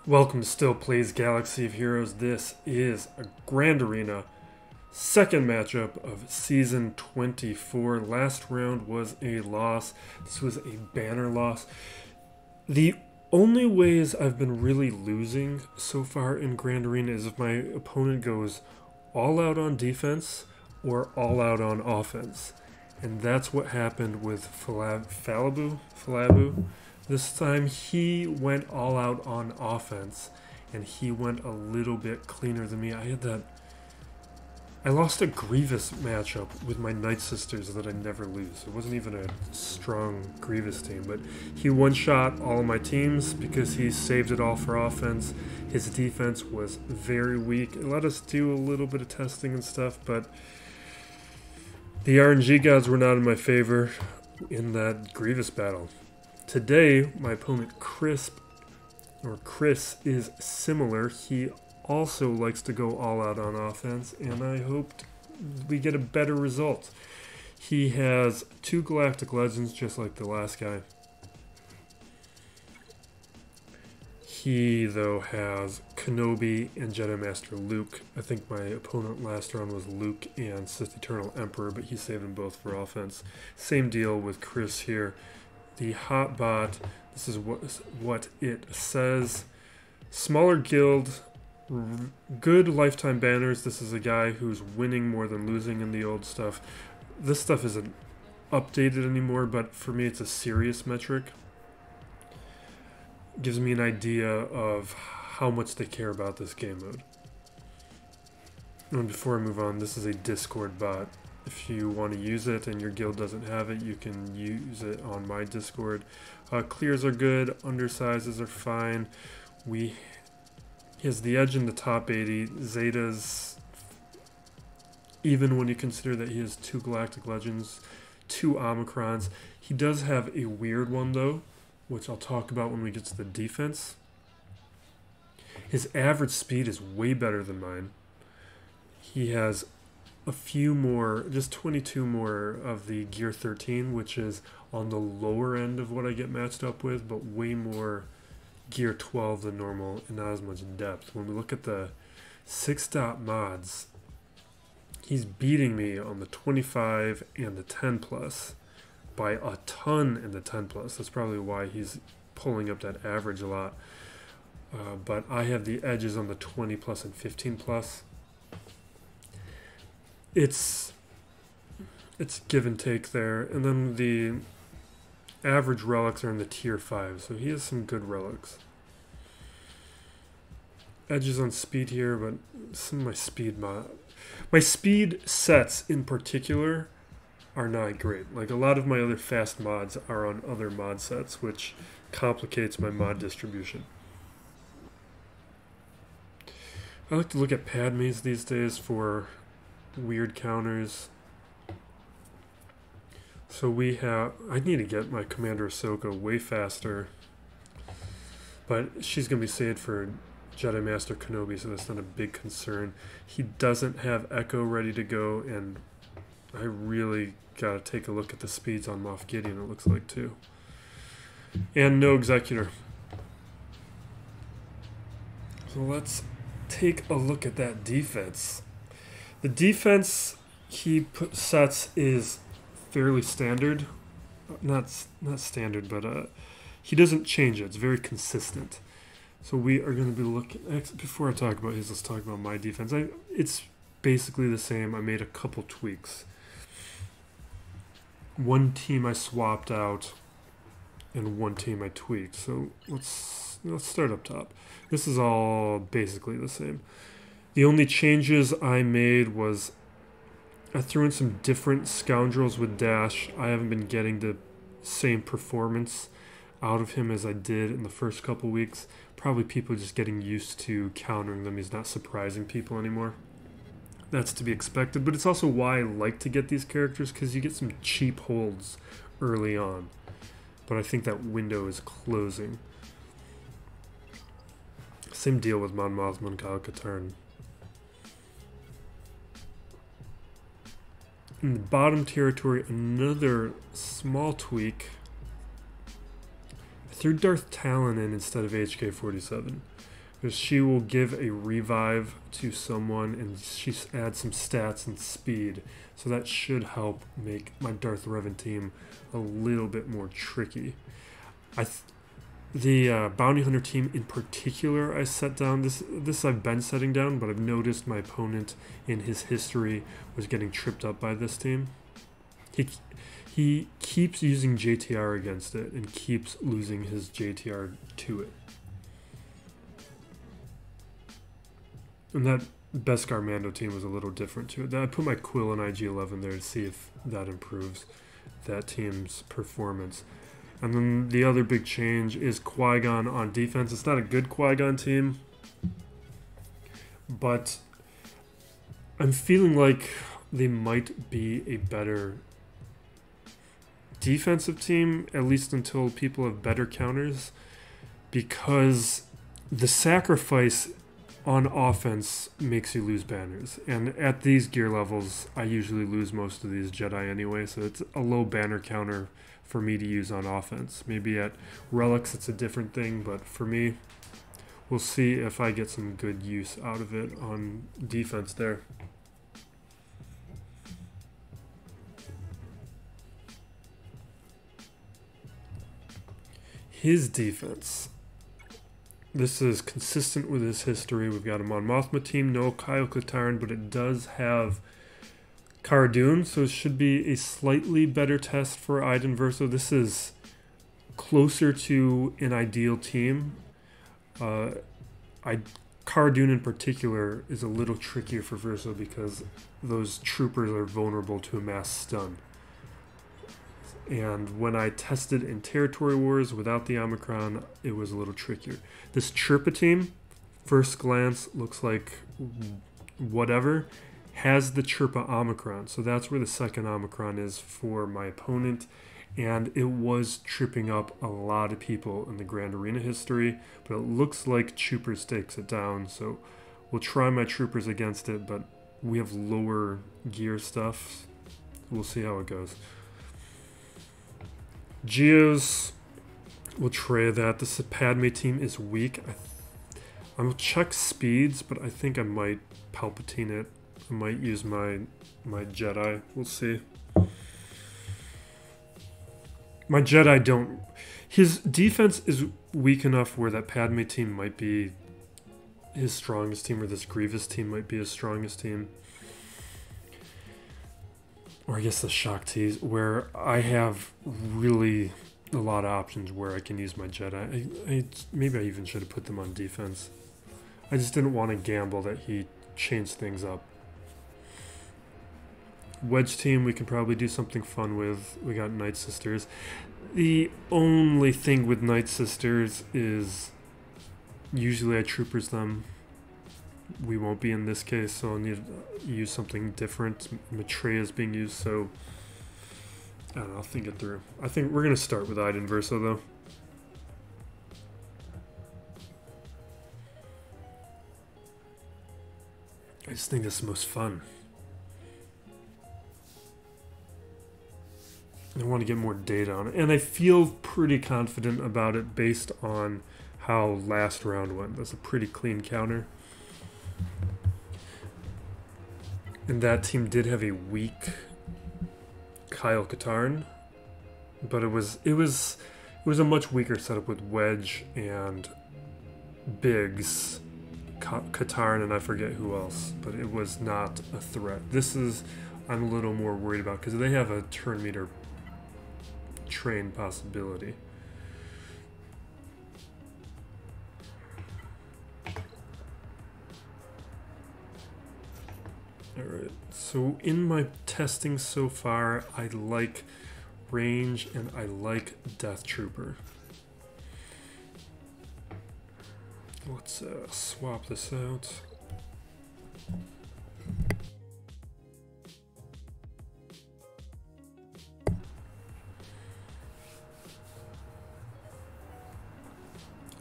Welcome to Still Plays Galaxy of Heroes. This is a Grand Arena second matchup of Season 24. Last round was a loss. This was a banner loss. The only ways I've been really losing so far in Grand Arena is if my opponent goes all out on defense or all out on offense. And that's what happened with Falabu. This time he went all out on offense, and he went a little bit cleaner than me. I lost a Grievous matchup with my Nightsisters that I never lose. It wasn't even a strong Grievous team, but he one-shot all of my teams because he saved it all for offense. His defense was very weak. It let us do a little bit of testing and stuff, but the RNG gods were not in my favor in that Grievous battle. Today, my opponent Chris is similar. He also likes to go all out on offense, and I hoped we get a better result. He has 2 Galactic Legends, just like the last guy. He, though, has Kenobi and Jedi Master Luke. I think my opponent last round was Luke and Sith Eternal Emperor, but he saved them both for offense. Same deal with Chris here. The hot bot, this is what it says. Smaller guild, good lifetime banners. This is a guy who's winning more than losing in the old stuff. This stuff isn't updated anymore, but for me it's a serious metric. Gives me an idea of how much they care about this game mode. And before I move on, this is a Discord bot. If you want to use it and your guild doesn't have it, you can use it on my Discord. Clears are good, undersizes are fine. He has the edge in the top 80. Zetas, even when you consider that he has 2 Galactic Legends, 2 Omicrons. He does have a weird one though, which I'll talk about when we get to the defense. His average speed is way better than mine. He has a few more, just 22 more of the Gear 13, which is on the lower end of what I get matched up with, but way more Gear 12 than normal and not as much depth. When we look at the 6-dot mods, he's beating me on the 25 and the 10 plus by a ton in the 10 plus. That's probably why he's pulling up that average a lot. But I have the edges on the 20 plus and 15 plus. It's give and take there, and then the average relics are in the tier 5, so he has some good relics. Edges on speed here, but some of my speed sets in particular are not great. Like a lot of my other fast mods are on other mod sets, which complicates my mod distribution. I like to look at Padmes these days for weird counters. So I need to get my Commander Ahsoka way faster, but she's going to be saved for Jedi Master Kenobi, so that's not a big concern. He doesn't have Echo ready to go, and I really got to take a look at the speeds on Moff Gideon, it looks like, too. And no Executor. So let's take a look at that defense. The defense he sets is fairly standard. Not standard, but he doesn't change it. It's very consistent. So we are going to be looking... Before I talk about his, let's talk about my defense. It's basically the same. I made a couple tweaks. One team I swapped out, and one team I tweaked. So let's start up top. This is all basically the same. The only changes I made was I threw in some different scoundrels with dash. I haven't been getting the same performance out of him as I did in the first couple weeks. Probably people just getting used to countering them. He's not surprising people anymore. That's to be expected, but it's also why I like to get these characters, because you get some cheap holds early on. But I think that window is closing. Same deal with Mon Mothma and Kyle Katarn. In the bottom territory, another small tweak. I threw Darth Talon in instead of HK-47. Because she will give a revive to someone and she adds some stats and speed. So that should help make my Darth Revan team a little bit more tricky. The Bounty Hunter team in particular I set down. This I've been setting down, but I've noticed my opponent in his history was getting tripped up by this team. He keeps using JTR against it and keeps losing his JTR to it. And that Beskar Mando team was a little different to it. I put my Quill and IG-11 there to see if that improves that team's performance. And then the other big change is Qui-Gon on defense. It's not a good Qui-Gon team, but I'm feeling like they might be a better defensive team, at least until people have better counters, because the sacrifice on offense makes you lose banners. And at these gear levels, I usually lose most of these Jedi anyway, so it's a low banner counter for me to use on offense. Maybe at Relics it's a different thing, but for me, we'll see if I get some good use out of it on defense there. His defense. This is consistent with his history. We've got a Mon Mothma team, no Kyle Katarn, but it does have Cara Dune, so it should be a slightly better test for Iden Versio. This is closer to an ideal team. Cara Dune in particular is a little trickier for Versio because those troopers are vulnerable to a mass stun. And when I tested in Territory Wars without the Omicron, it was a little trickier. This Chirpa team, first glance, looks like whatever, has the Chirpa Omicron. So that's where the second Omicron is for my opponent. And it was tripping up a lot of people in the Grand Arena history, but it looks like Troopers takes it down. So we'll try my Troopers against it, but we have lower gear stuff. We'll see how it goes. Geos, we'll try that. This Padme team is weak. I will check speeds, but I think I might Palpatine it. I might use my Jedi. We'll see. My Jedi don't... His defense is weak enough where that Padme team might be his strongest team, or this Grievous team might be his strongest team. Or I guess the Shktis, where I have really a lot of options where I can use my Jedi. Maybe I even should have put them on defense. I just didn't want to gamble that he changed things up. Wedge team, we can probably do something fun with. We got Nightsisters. The only thing with Nightsisters is usually I Troopers them. We won't be in this case, so I'll need to use something different. Maitreya is being used, so I don't know, I'll think it through. I think we're going to start with Iden Versio, though. I just think this is most fun. I want to get more data on it, and I feel pretty confident about it based on how last round went. That's a pretty clean counter. And that team did have a weak Kyle Katarn, but it was a much weaker setup with Wedge and Biggs, Katarn, and I forget who else, but it was not a threat. This is I'm a little more worried about because they have a turn meter train possibility. Alright, so in my testing so far, I like range and I like Death Trooper. Let's swap this out.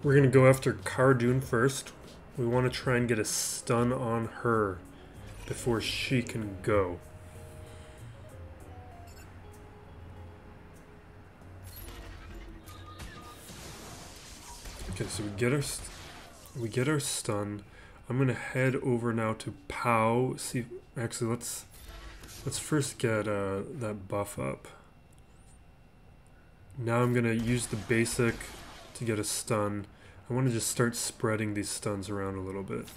We're going to go after Cara Dune first. We want to try and get a stun on her before she can go. Okay, so we get her We get our stun. I'm gonna head over now to Pow. See, actually, let's first get that buff up. Now I'm gonna use the basic to get a stun. I want to just start spreading these stuns around a little bit.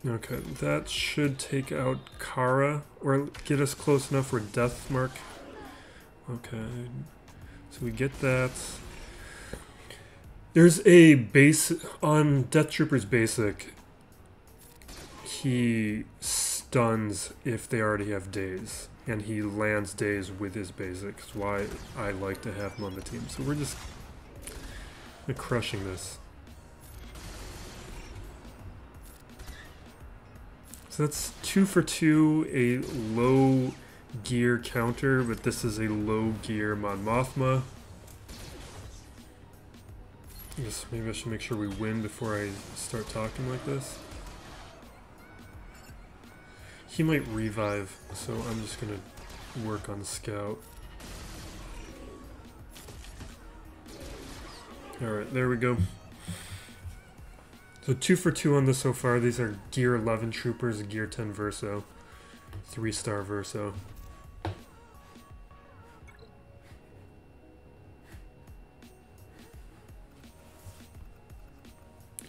Okay, that should take out Kara, or get us close enough for Death Mark. Okay, so we get that. There's a base on Death Trooper's basic. He stuns if they already have days, and he lands days with his basic. That's why I like to have him on the team. So we're just crushing this. So that's 2 for 2, a low gear counter, but this is a low gear Mon Mothma. I guess maybe I should make sure we win before I start talking like this. He might revive, so I'm just gonna work on Scout. Alright, there we go. So 2 for 2 on this so far. These are Gear 11 Troopers, Gear 10 Verso. 3-star Verso.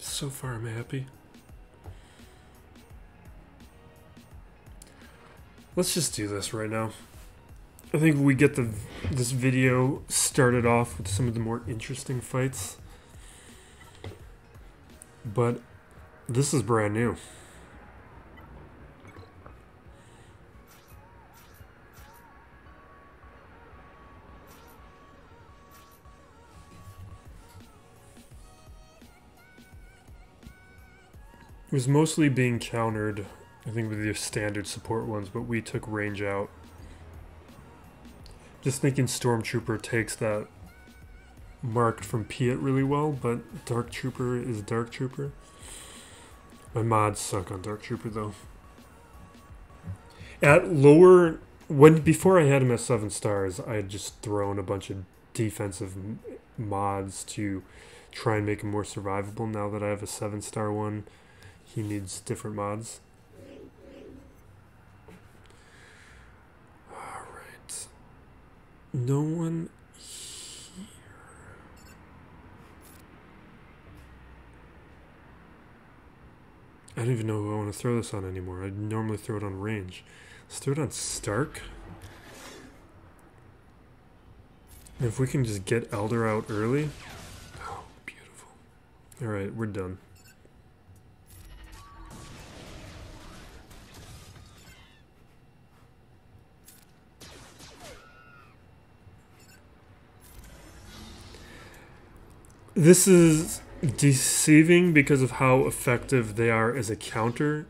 So far I'm happy. Let's just do this right now. I think we get this video started off with some of the more interesting fights. But this is brand new. It was mostly being countered, I think, with your standard support ones, but we took range out. Just thinking Stormtrooper takes that marked from Piet really well, but Dark Trooper is Dark Trooper. My mods suck on Dark Trooper though. At lower, before I had him at 7 stars, I had just thrown a bunch of defensive mods to try and make him more survivable. Now that I have a 7-star one, he needs different mods. Alright. No one here. I don't even know who I want to throw this on anymore. I'd normally throw it on range. Let's throw it on Stark. And if we can just get Elder out early. Oh, beautiful. Alright, we're done. This is deceiving because of how effective they are as a counter.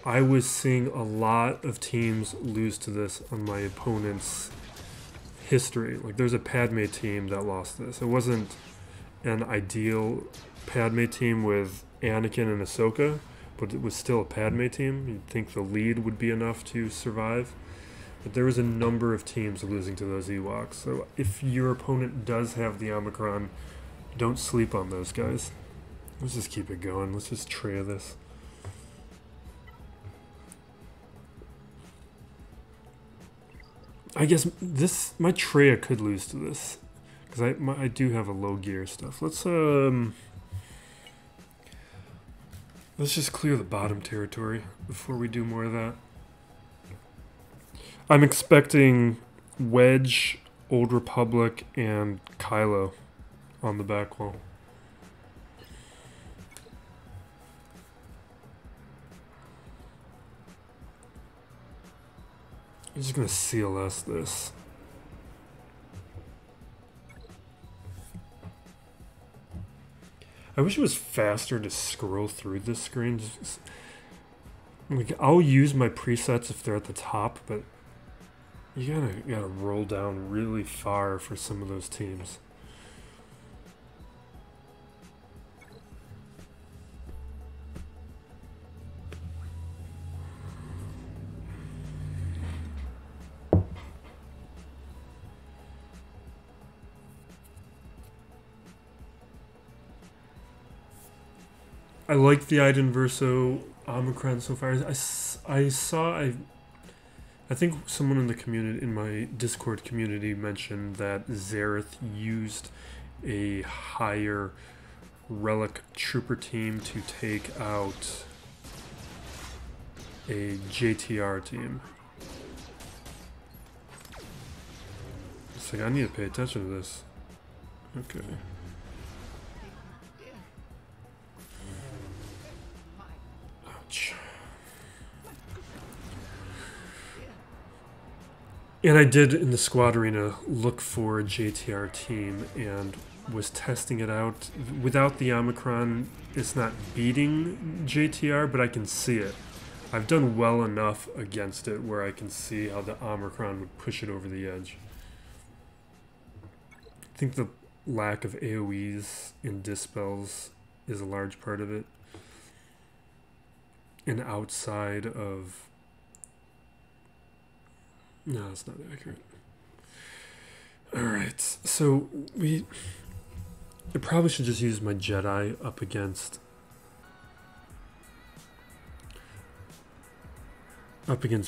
I was seeing a lot of teams lose to this on my opponent's history. Like, there's a Padme team that lost this. It wasn't an ideal Padme team with Anakin and Ahsoka, but it was still a Padme team. You'd think the lead would be enough to survive. But there was a number of teams losing to those Ewoks. So if your opponent does have the Omicron, don't sleep on those guys. Let's just keep it going. Let's just Traya this. I guess my Traya could lose to this because I do have a low gear stuff. Let's just clear the bottom territory before we do more of that. I'm expecting Wedge, Old Republic, and Kylo on the back wall. I'm just gonna CLS this. I wish it was faster to scroll through this screen. Like, I'll use my presets if they're at the top, but you gotta roll down really far for some of those teams. I like the Iden Versio Omicron so far. I think someone in the community, in my Discord community, mentioned that Zareth used a higher relic trooper team to take out a JTR team. It's like, I need to pay attention to this. Okay. Ouch. And I did, in the squad arena, look for a JTR team and was testing it out. Without the Omicron, it's not beating JTR, but I can see it. I've done well enough against it where I can see how the Omicron would push it over the edge. I think the lack of AoEs and dispels is a large part of it. And outside of... No, it's not accurate. Alright, so I probably should just use my Jedi up against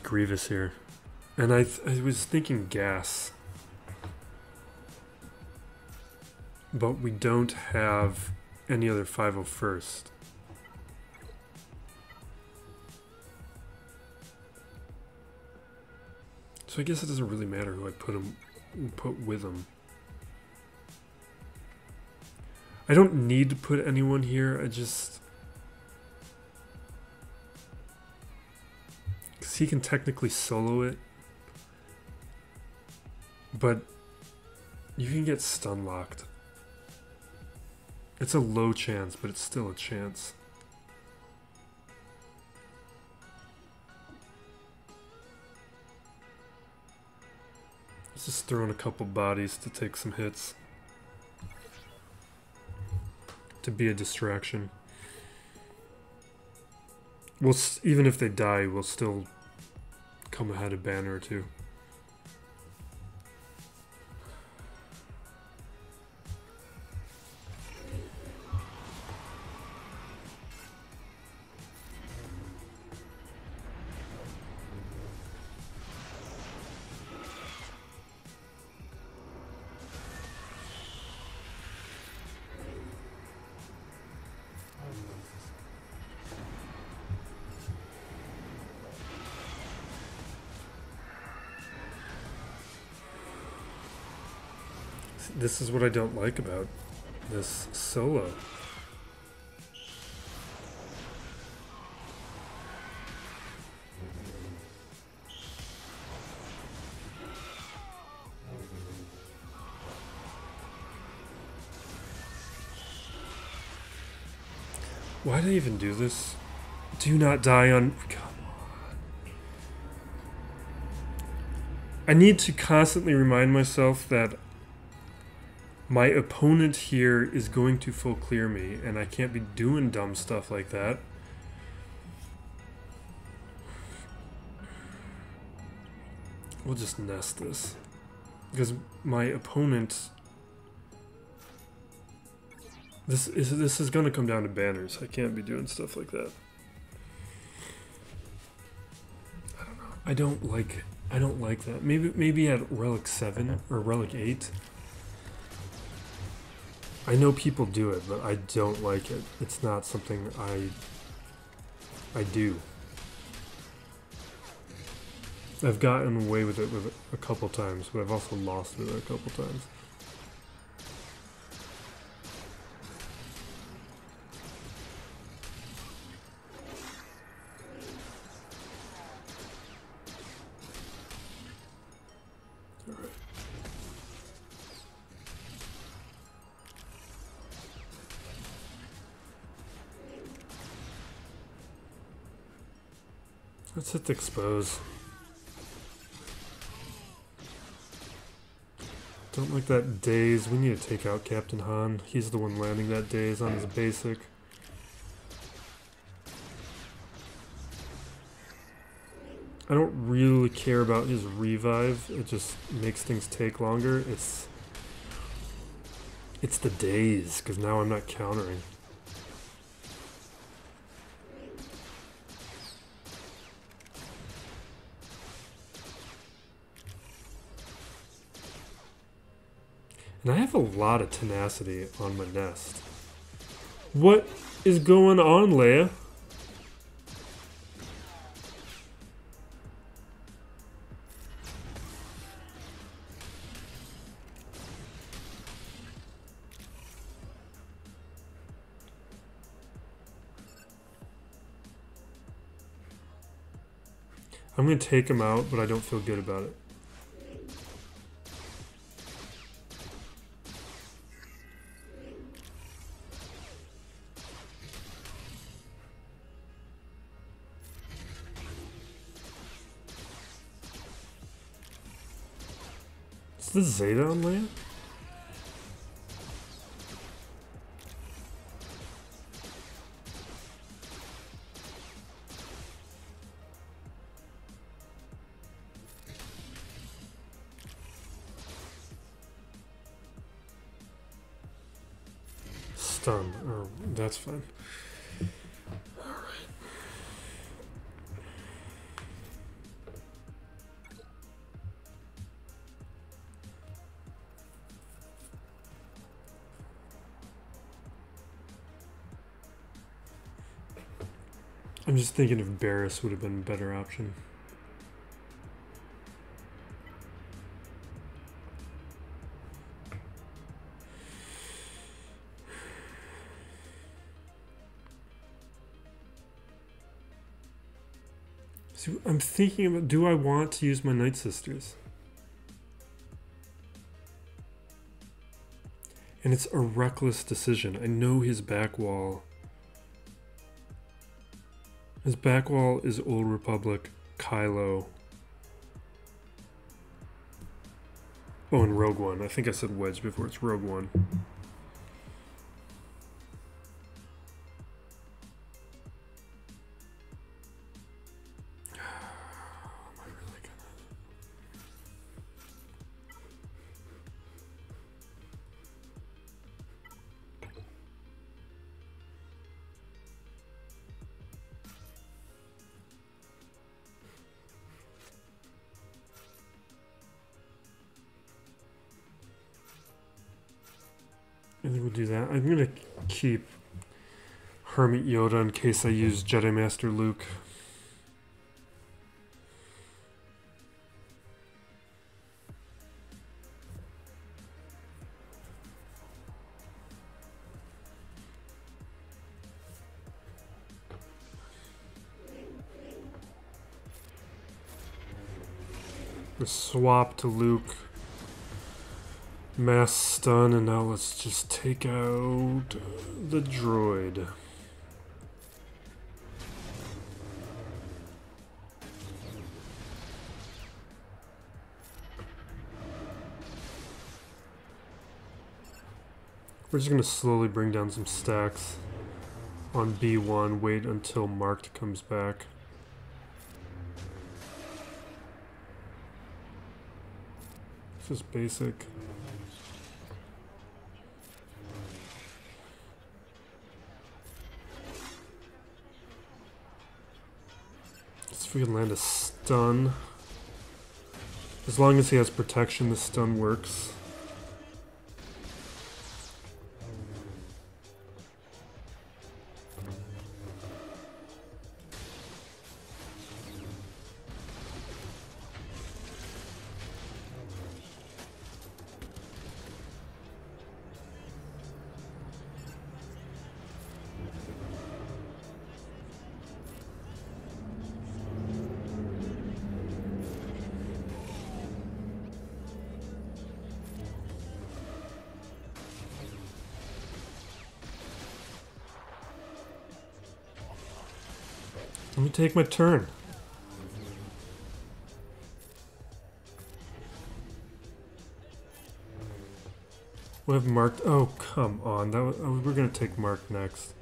Grievous here. And I was thinking gas. But we don't have any other 501st. So I guess it doesn't really matter who I put with him. I don't need to put anyone here. I just... because he can technically solo it. But you can get stun locked. It's a low chance, but it's still a chance. Let's just throw in a couple bodies to take some hits. To be a distraction. Even if they die, we'll still come ahead a banner or two. This is what I don't like about this solo. Why did I even do this? Do not die on... Come on. I need to constantly remind myself that my opponent here is going to full clear me, and I can't be doing dumb stuff like that. We'll just nest this. Because my opponent... This is going to come down to banners. I can't be doing stuff like that. I don't know. I don't like that. Maybe at Relic 7 or Relic 8. I know people do it, but I don't like it. It's not something I do. I've gotten away with it a couple times, but I've also lost with it a couple times. Let's hit the expose. Don't like that daze. We need to take out Captain Han. He's the one landing that daze on his basic. I don't really care about his revive. It just makes things take longer. It's the daze, because now I'm not countering. And I have a lot of tenacity on my nest. What is going on, Leia? I'm going to take him out, but I don't feel good about it. Is this Zeta on Leia? Stun. Oh, that's fine. Alright. I'm just thinking if Barris would have been a better option. So I'm thinking about, do I want to use my Nightsisters? And it's a reckless decision. I know his back wall. His back wall is Old Republic, Kylo. Oh, and Rogue One. I think I said Wedge before. It's Rogue One. I think we'll do that. I'm going to keep Hermit Yoda in case I use Jedi Master Luke. The swap to Luke. Mass stun, and now let's just take out the droid. We're just going to slowly bring down some stacks on B1, wait until Marked comes back. This is basic. If we can land a stun. As long as he has protection, the stun works. Let me take my turn. We have Marked. Oh, come on. That was, we're going to take Marked next.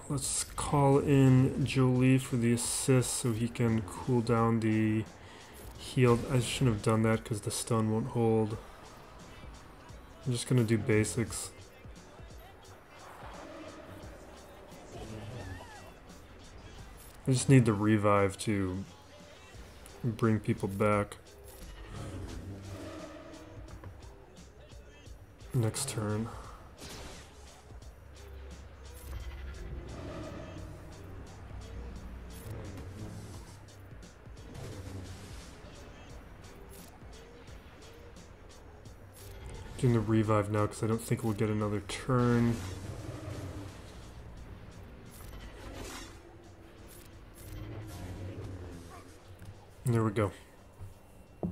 Let's call in Jolie for the assist so he can cool down the heal. I shouldn't have done that because the stun won't hold. I'm just going to do basics. I just need the revive to bring people back. next turn. Doing the revive now because I don't think we'll get another turn. And there we go. I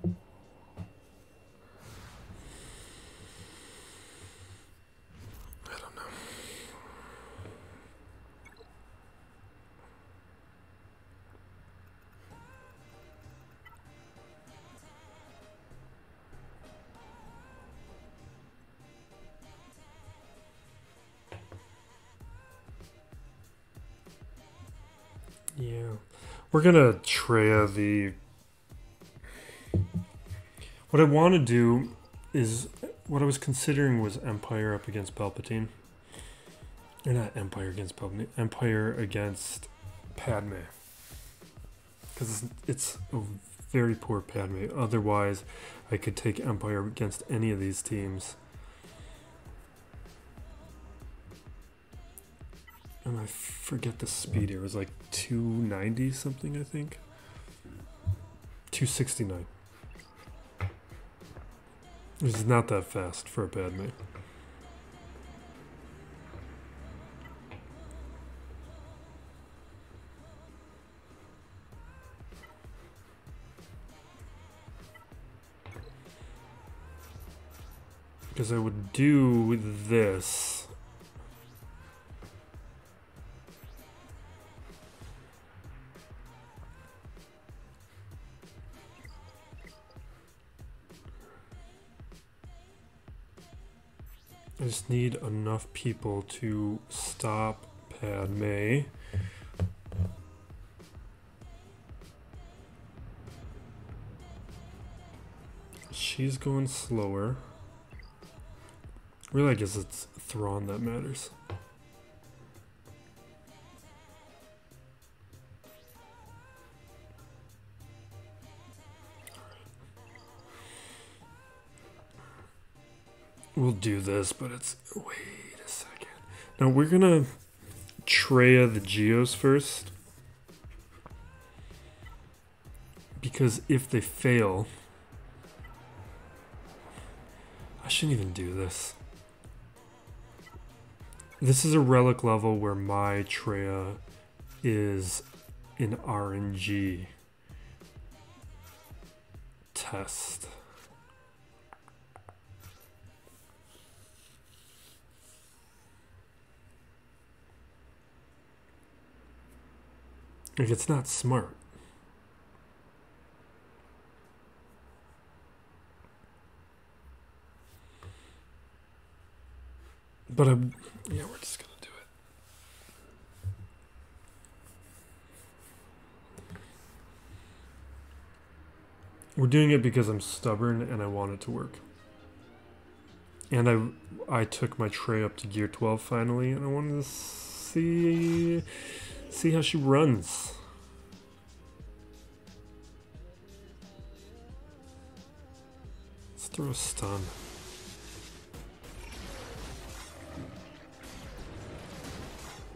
don't know. Yeah. We're gonna Traya the... What I want to do is... What I was considering was Empire up against Palpatine. Or not Empire against Palpatine. Empire against Padme. Because it's a very poor Padme. Otherwise, I could take Empire against any of these teams. And I forget the speed here. It was like 290 something, I think. 269. Which is not that fast for a Padme. Because I would do this. I just need enough people to stop Padme. She's going slower. Really, I guess it's Thrawn that matters. We'll do this, but it's... Wait a second. Now, we're gonna Traya the Geos first. Because if they fail... I shouldn't even do this. This is a relic level where my Traya is an RNG test. Like, it's not smart. But yeah, we're just gonna do it. We're doing it because I'm stubborn and I want it to work. And I took my Traya up to gear 12 finally, and I wanted to see how she runs. Let's throw a stun.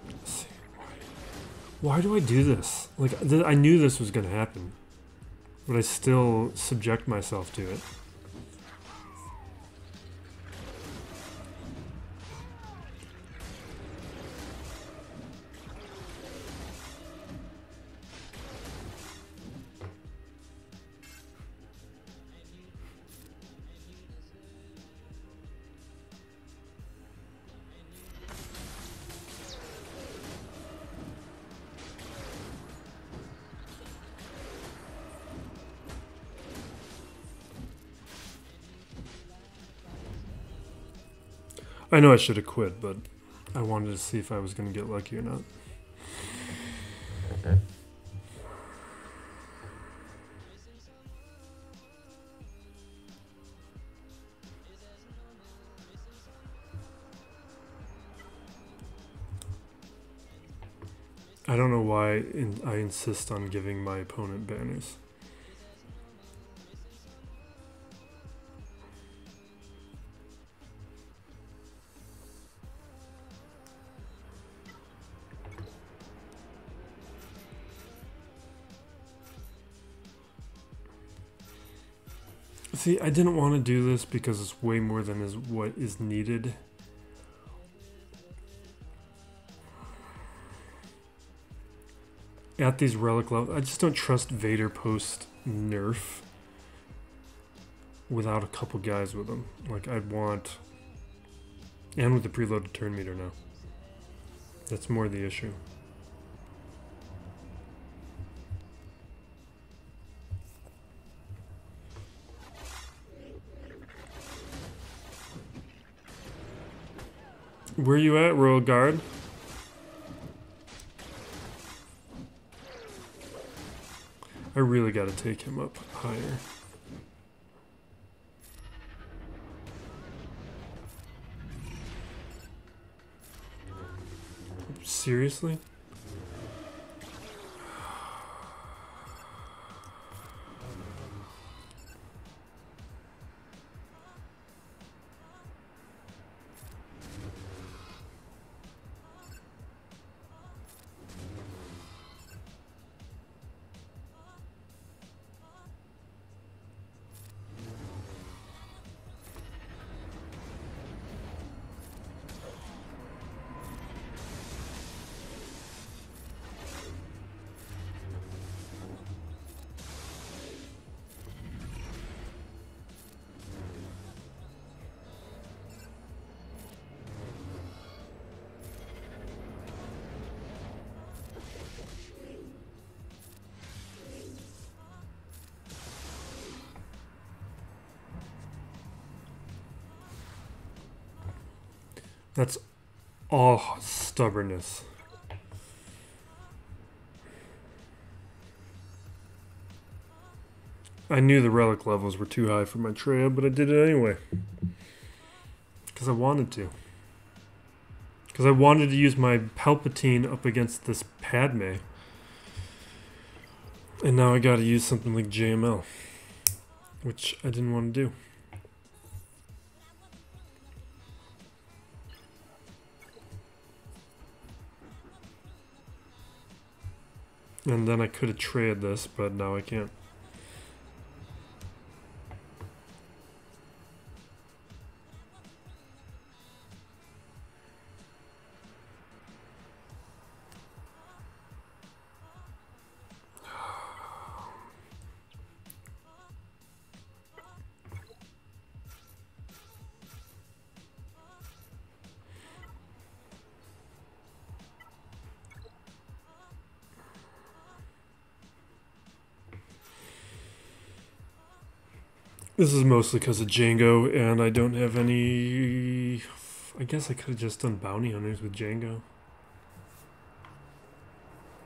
Let's see. Why do I do this? Like, I knew this was going to happen, but I still subject myself to it. I know I should have quit, but I wanted to see if I was going to get lucky or not. I don't know why I insist on giving my opponent banners. See, I didn't want to do this because it's way more than what is needed. At these relic levels, I just don't trust Vader post nerf without a couple guys with him. Like, I'd want... And with the preloaded turn meter now. That's more the issue. Where you at, Royal Guard? I really gotta take him up higher. Seriously? That's all stubbornness. I knew the relic levels were too high for my Traya, but I did it anyway. Because I wanted to. Because I wanted to use my Palpatine up against this Padme. And now I gotta use something like JML. Which I didn't want to do. And then I could have traded this, but now I can't. This is mostly because of Django, and I don't have any... I guess I could have just done bounty hunters with Django.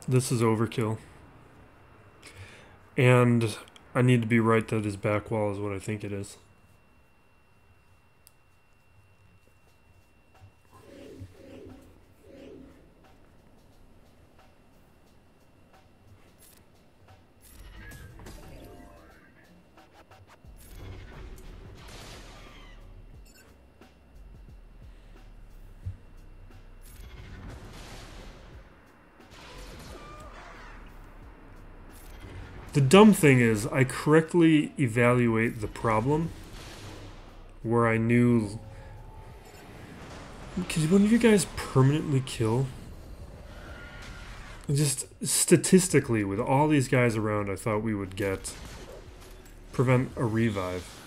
This is overkill. And I need to be right that his back wall is what I think it is. The dumb thing is, I correctly evaluate the problem where I knew... Could one of you guys permanently kill? Just statistically, with all these guys around, I thought we would prevent a revive.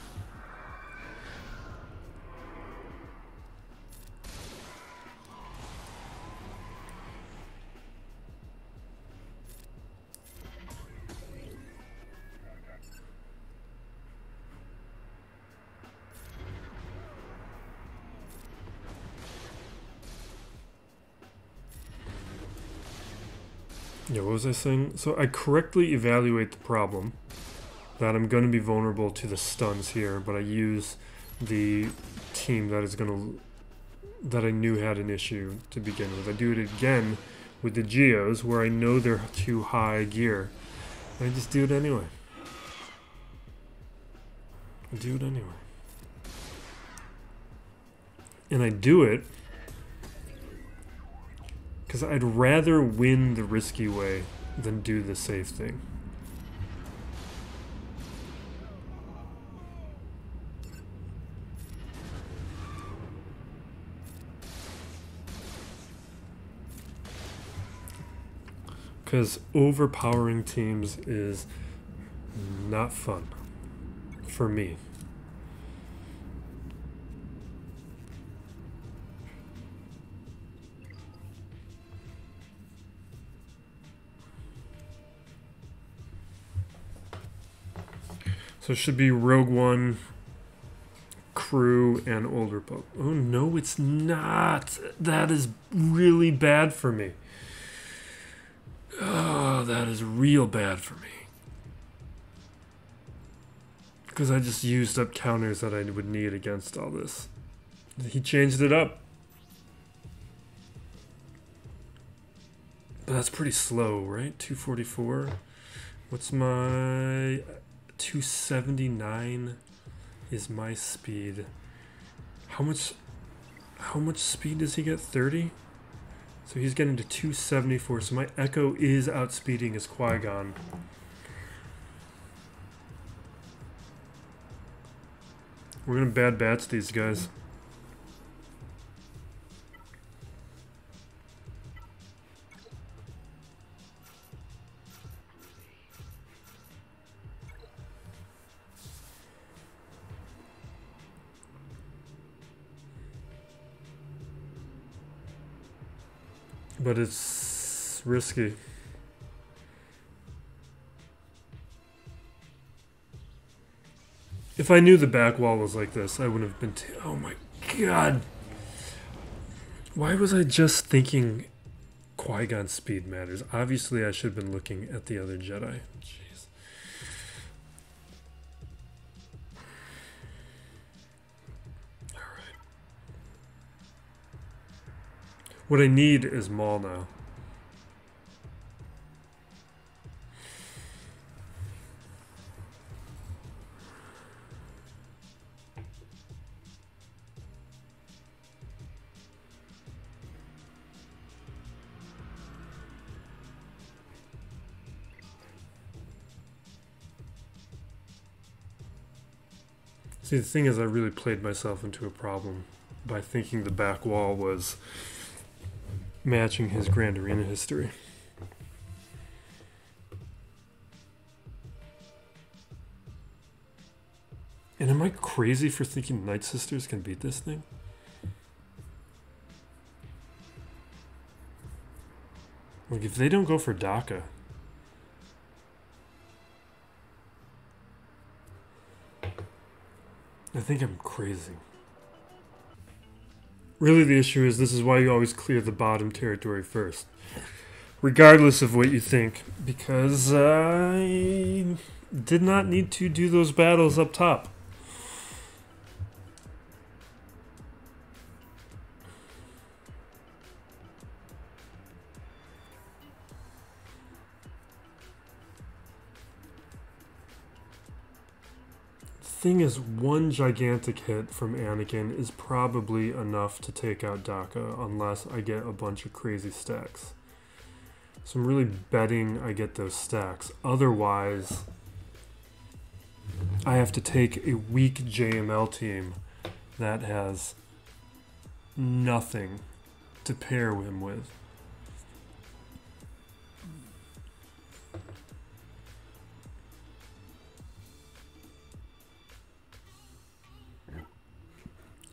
Yeah, what was I saying? So I correctly evaluate the problem, that I'm going to be vulnerable to the stuns here, but I use the team that I knew had an issue to begin with. I do it again with the Geos, where I know they're too high gear, and I just do it anyway. I do it anyway. And I do it because I'd rather win the risky way than do the safe thing. Because overpowering teams is not fun for me. So it should be Rogue One, Crew, and Old Republic. Oh no, it's not. That is really bad for me. Oh, that is real bad for me. Because I just used up counters that I would need against all this. He changed it up. But that's pretty slow, right? 244. What's my... 279 is my speed. How much speed does he get? 30? So he's getting to 274. So my Echo is outspeeding his Qui-Gon. We're gonna bad batch these guys. But it's risky. If I knew the back wall was like this, I wouldn't have been... oh my god! Why was I just thinking Qui-Gon speed matters? Obviously, I should have been looking at the other Jedi. Jeez. Alright. What I need is Maul now. See, the thing is, I really played myself into a problem by thinking the back wall was matching his Grand Arena history. And am I crazy for thinking Nightsisters can beat this thing? Like, if they don't go for DACA... I think I'm crazy. Really, the issue is this is why you always clear the bottom territory first. Regardless of what you think. Because I did not need to do those battles up top. Thing is, one gigantic hit from Anakin is probably enough to take out DACA unless I get a bunch of crazy stacks. So I'm really betting I get those stacks. Otherwise, I have to take a weak JML team that has nothing to pair him with.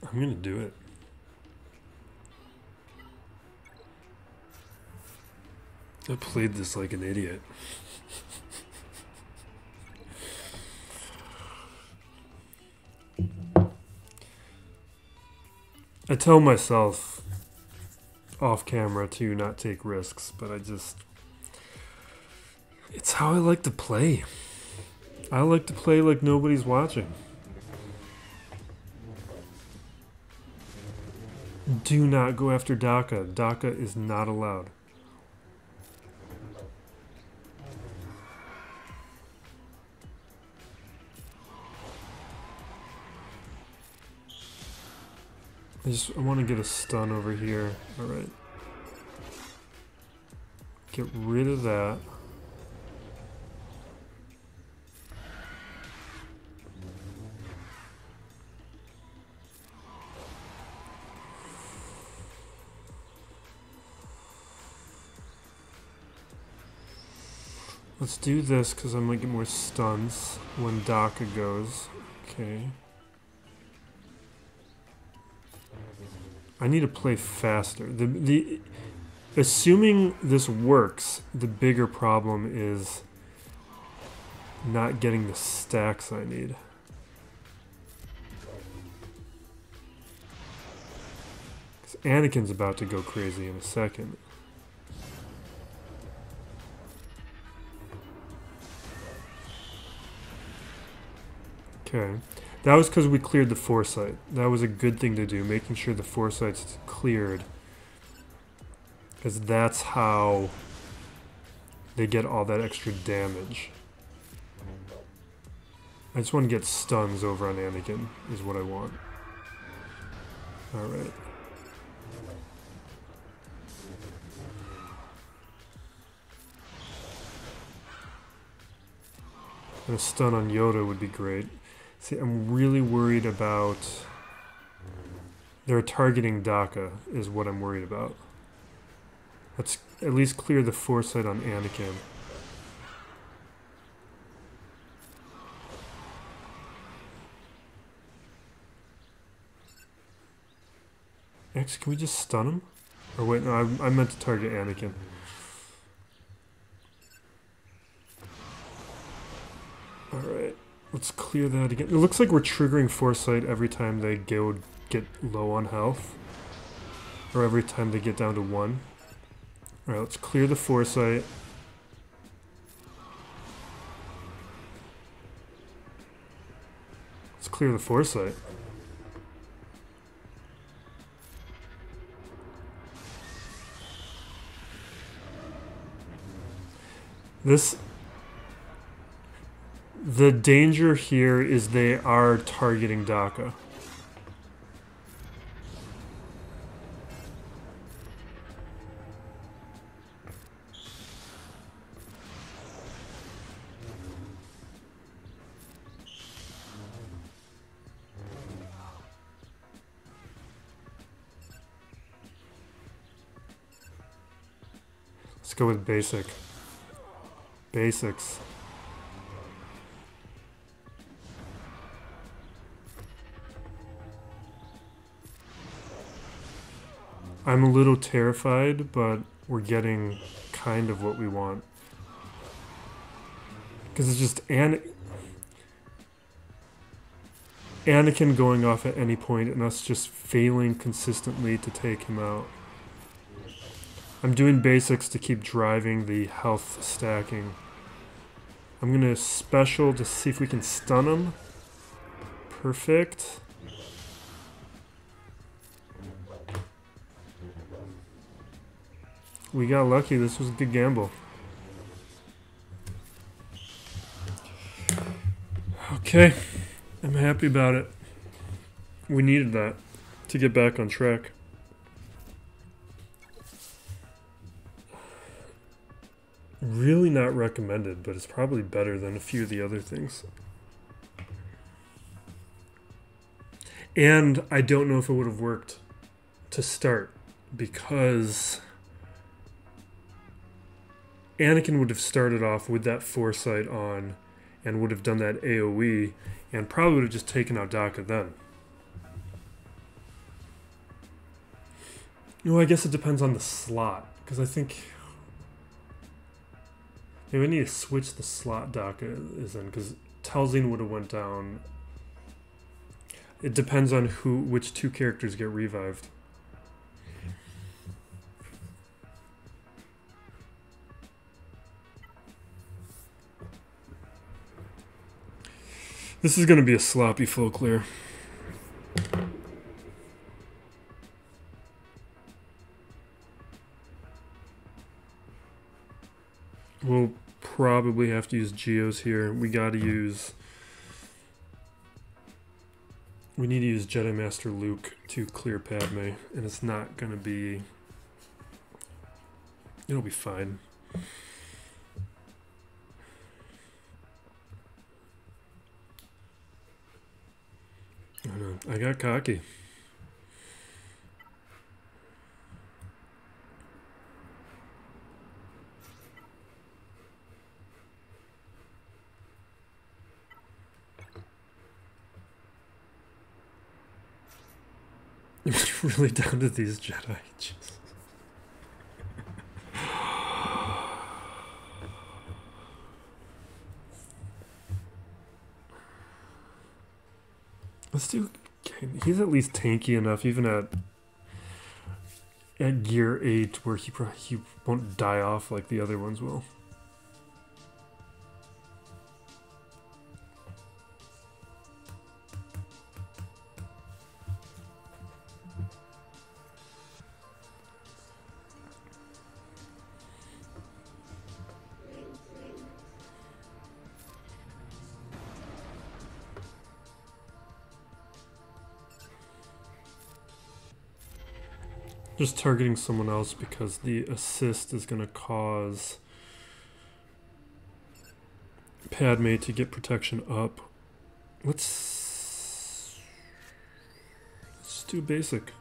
I'm gonna do it. I played this like an idiot. I tell myself off camera to not take risks, but it's how I like to play. I like to play like nobody's watching. Do not go after DACA. DACA is not allowed. I want to get a stun over here. Alright. Get rid of that. Let's do this because I might get more stuns when Daka goes. Okay. I need to play faster. Assuming this works, the bigger problem is not getting the stacks I need. Because Anakin's about to go crazy in a second. Okay. That was because we cleared the foresight. That was a good thing to do, making sure the foresight's cleared. Because that's how they get all that extra damage. I just want to get stuns over on Anakin, is what I want. Alright. And a stun on Yoda would be great. See, I'm really worried about... They're targeting Daka, is what I'm worried about. Let's at least clear the foresight on Anakin. Actually, can we just stun him? Or wait, no, I meant to target Anakin. Alright. Let's clear that again. It looks like we're triggering foresight every time they get low on health. Or every time they get down to 1. Alright, let's clear the foresight. Let's clear the foresight. The danger here is they are targeting Daka. Let's go with basic. Basics. I'm a little terrified, but we're getting kind of what we want. Because it's just Anakin going off at any point and us just failing consistently to take him out. I'm doing basics to keep driving the health stacking. I'm going to special to see if we can stun him. Perfect. We got lucky. This was a good gamble. Okay. I'm happy about it. We needed that to get back on track. Really not recommended, but it's probably better than a few of the other things. And I don't know if it would have worked to start, because Anakin would have started off with that foresight on and would have done that AoE and probably would have just taken out Daka then. No, I guess it depends on the slot, because I think maybe we need to switch the slot Daka is in, because Talzin would have went down. It depends on which two characters get revived. This is going to be a sloppy full clear. We'll probably have to use Geos here. We need to use Jedi Master Luke to clear Padme, and it's not going to be... It'll be fine. I know. I got cocky. It's really down to these Jedi. Jeez. Let's do. He's at least tanky enough, even at gear 8, where he won't die off like the other ones will. Just targeting someone else because the assist is going to cause Padme to get protection up. Let's do basic.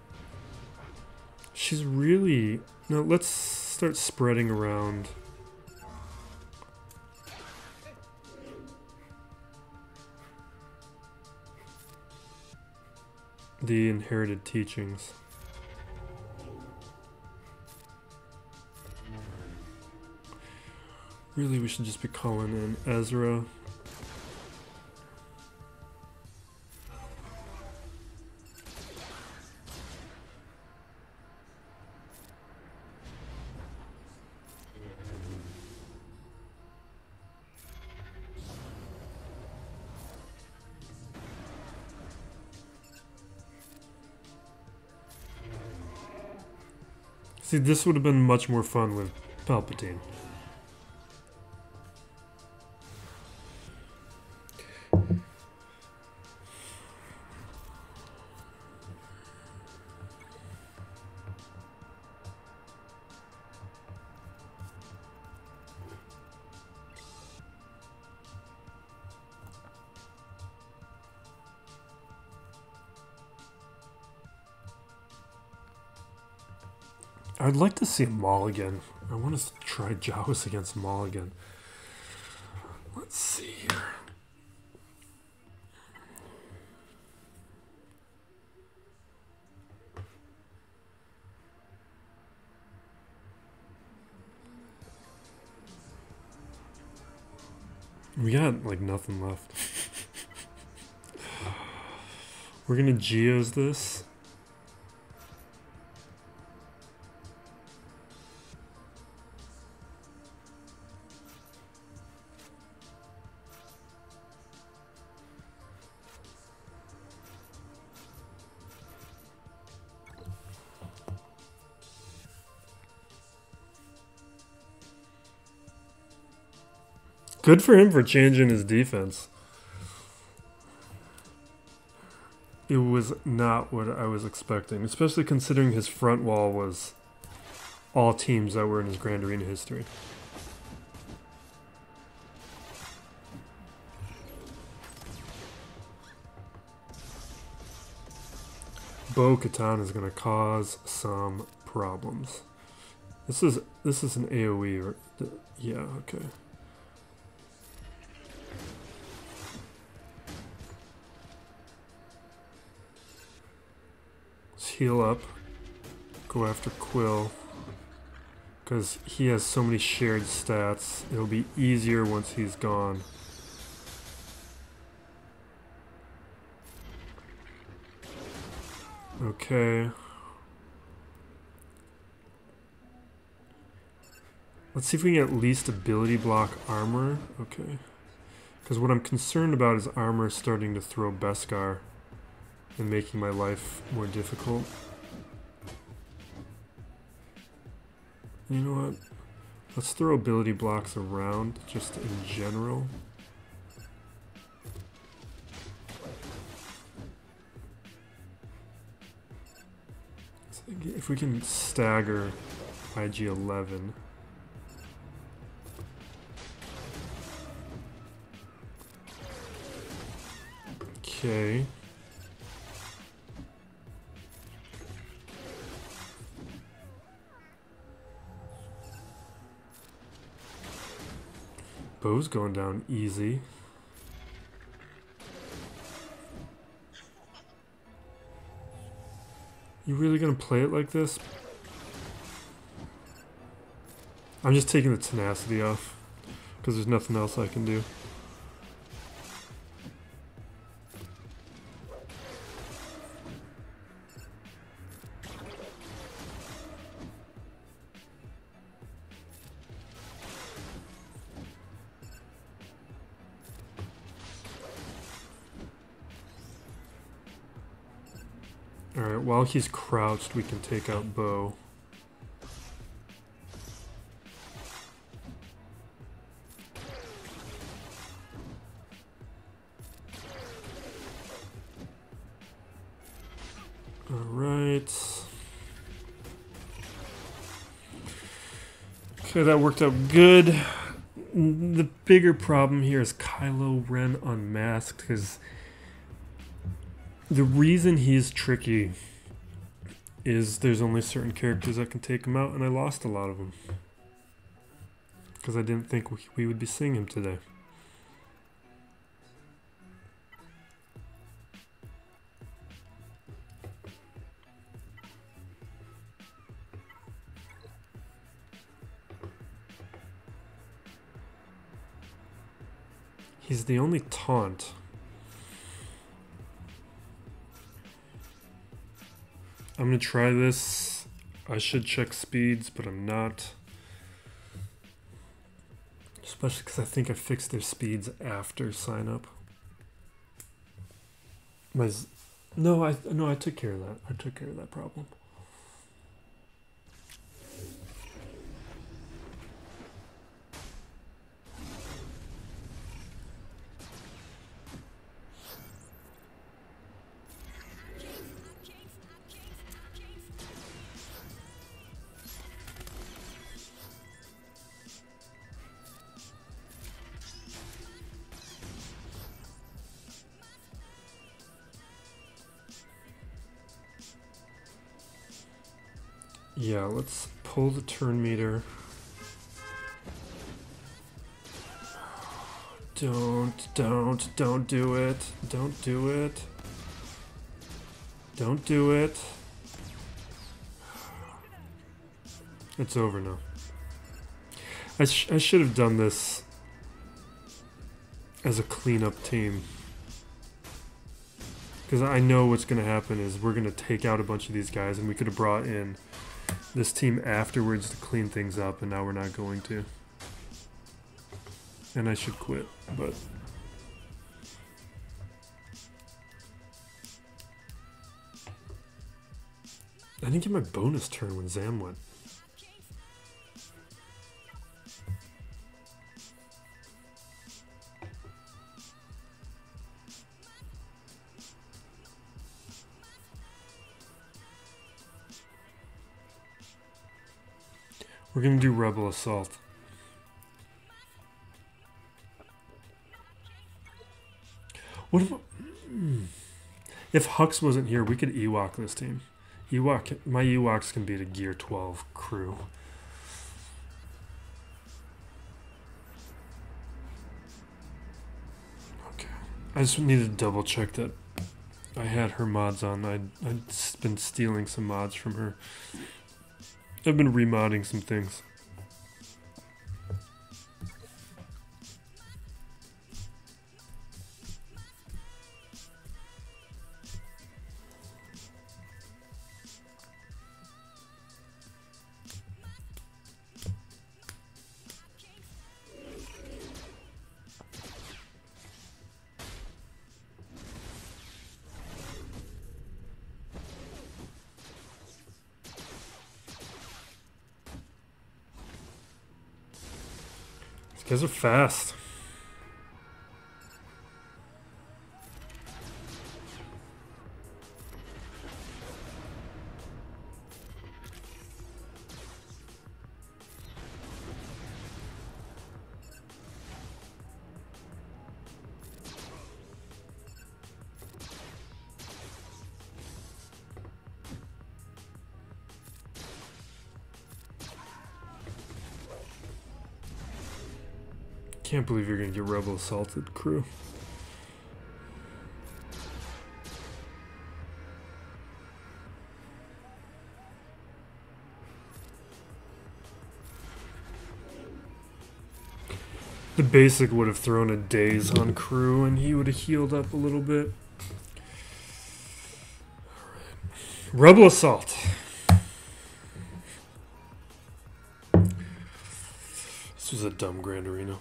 She's really... No, let's start spreading around. The inherited teachings. Really, we should just be calling in Ezra. See, this would have been much more fun with Palpatine. I'd like to see Maul again. I want to try Geos against Maul again. Let's see here. We got like nothing left. We're gonna Geos this. Good for him for changing his defense. It was not what I was expecting, especially considering his front wall was all teams that were in his Grand Arena history. Bo-Katan is going to cause some problems. This is an AoE, or yeah, okay. Heal up, go after Quill, because he has so many shared stats. It'll be easier once he's gone. Okay. Let's see if we can at least ability block armor. Okay. Because what I'm concerned about is armor starting to throw Beskar and making my life more difficult. You know what? Let's throw ability blocks around, just in general. So if we can stagger IG-11. Okay. Bo's going down easy. You really gonna play it like this? I'm just taking the tenacity off because there's nothing else I can do. Alright, while he's crouched, we can take out Bo. Alright. Okay, that worked out good. The bigger problem here is Kylo Ren unmasked, because the reason he's tricky is there's only certain characters that can take him out, and I lost a lot of them. Because I didn't think we would be seeing him today. He's the only taunt. I'm gonna try this. I should check speeds, but I'm not. Especially because I think I fixed their speeds after sign up. No, I took care of that. I took care of that problem. Yeah, let's pull the turn meter. Don't do it. Don't do it. Don't do it. It's over now. I should have done this as a cleanup team. Because I know what's going to happen is we're going to take out a bunch of these guys, and we could have brought in this team afterwards to clean things up, and now we're not going to. And I should quit, but I didn't get my bonus turn when Zam went. We're gonna do Rebel Assault. What if Hux wasn't here? We could Ewok this team. My Ewoks can beat a Gear 12 crew. Okay, I just needed to double check that I had her mods on. I'd been stealing some mods from her. I've been remodding some things. These guys are fast. Can't believe you're gonna get Rebel Assaulted, crew. The basic would have thrown a daze on crew and he would have healed up a little bit. Rebel Assault. This was a dumb Grand Arena.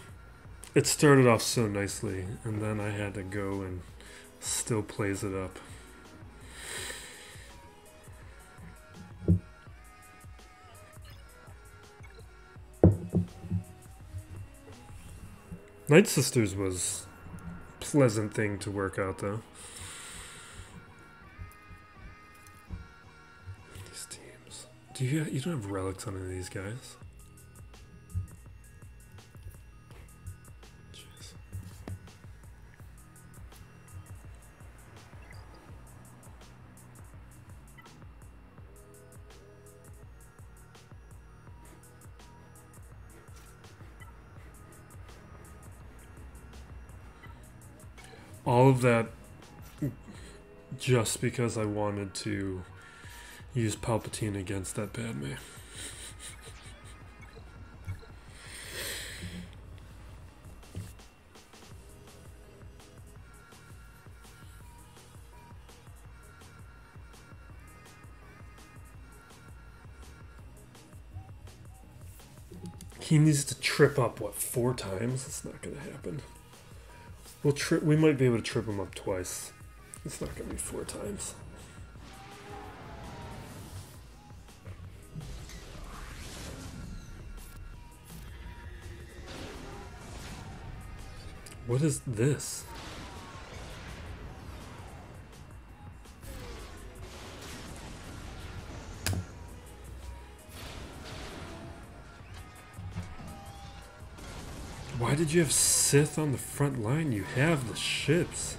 It started off so nicely, and then I had to go and still plays it up. Nightsisters was a pleasant thing to work out, though. These teams. You don't have relics on any of these guys? Jeez. All of that just because I wanted to use Palpatine against that Padme. He needs to trip up, what, 4 times? It's not going to happen. We might be able to trip him up twice. It's not going to be 4 times. What is this? Why did you have Sith on the front line? You have the ships.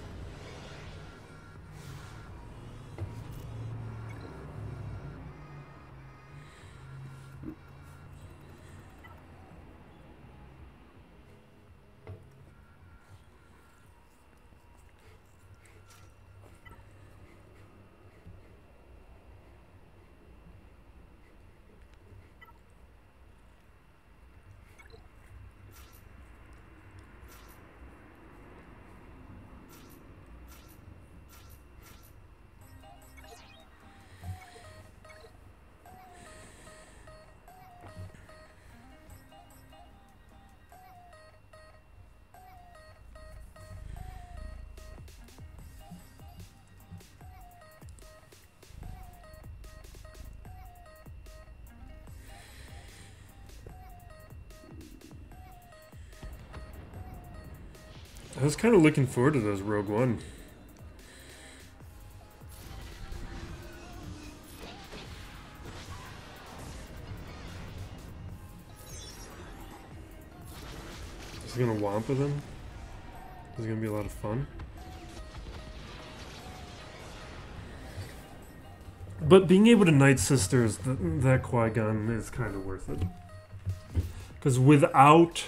I was kind of looking forward to those Rogue One. Is he gonna Wampa them? Is it gonna be a lot of fun? But being able to Nightsisters that Qui-Gon is kind of worth it. Because without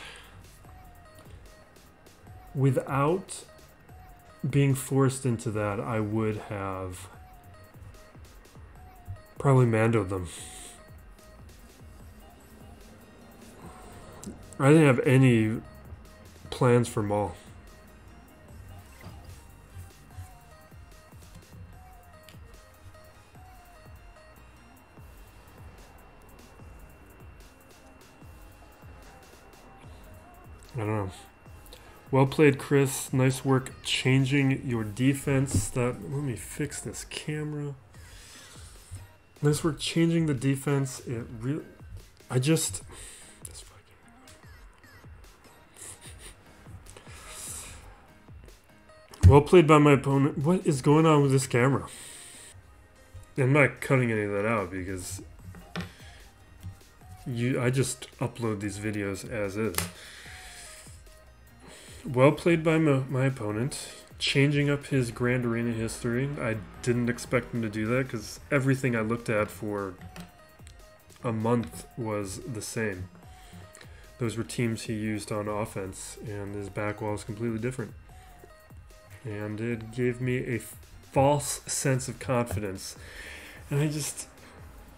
being forced into that, I would have probably Mandoed them. I didn't have any plans for Maul. I don't know. Well played, Chris. Nice work changing your defense. Let me fix this camera. Nice work changing the defense. It really... Well played by my opponent. What is going on with this camera? I'm not cutting any of that out because I just upload these videos as is. Well played by my opponent, changing up his Grand Arena history. I didn't expect him to do that because everything I looked at for a month was the same. Those were teams he used on offense, and his back wall is completely different. And it gave me a false sense of confidence. And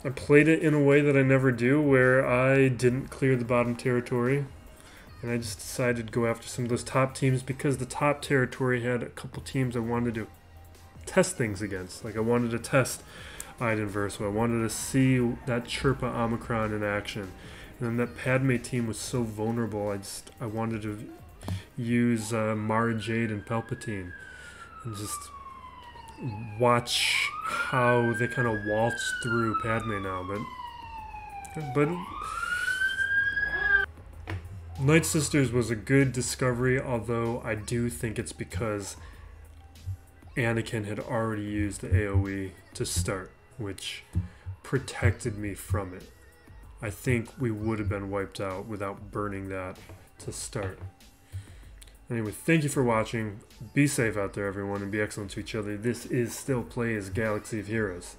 I played it in a way that I never do, where I didn't clear the bottom territory. And I just decided to go after some of those top teams because the top territory had a couple teams I wanted to test things against. Like I wanted to test Iden Versio. I wanted to see that Chirpa Omicron in action. And then that Padme team was so vulnerable. I wanted to use Mara Jade and Palpatine and just watch how they kind of waltz through Padme now. But Nightsisters was a good discovery, although I do think it's because Anakin had already used the AoE to start, which protected me from it. I think we would have been wiped out without burning that to start. Anyway, thank you for watching. Be safe out there, everyone, and be excellent to each other. This is still Play as Galaxy of Heroes.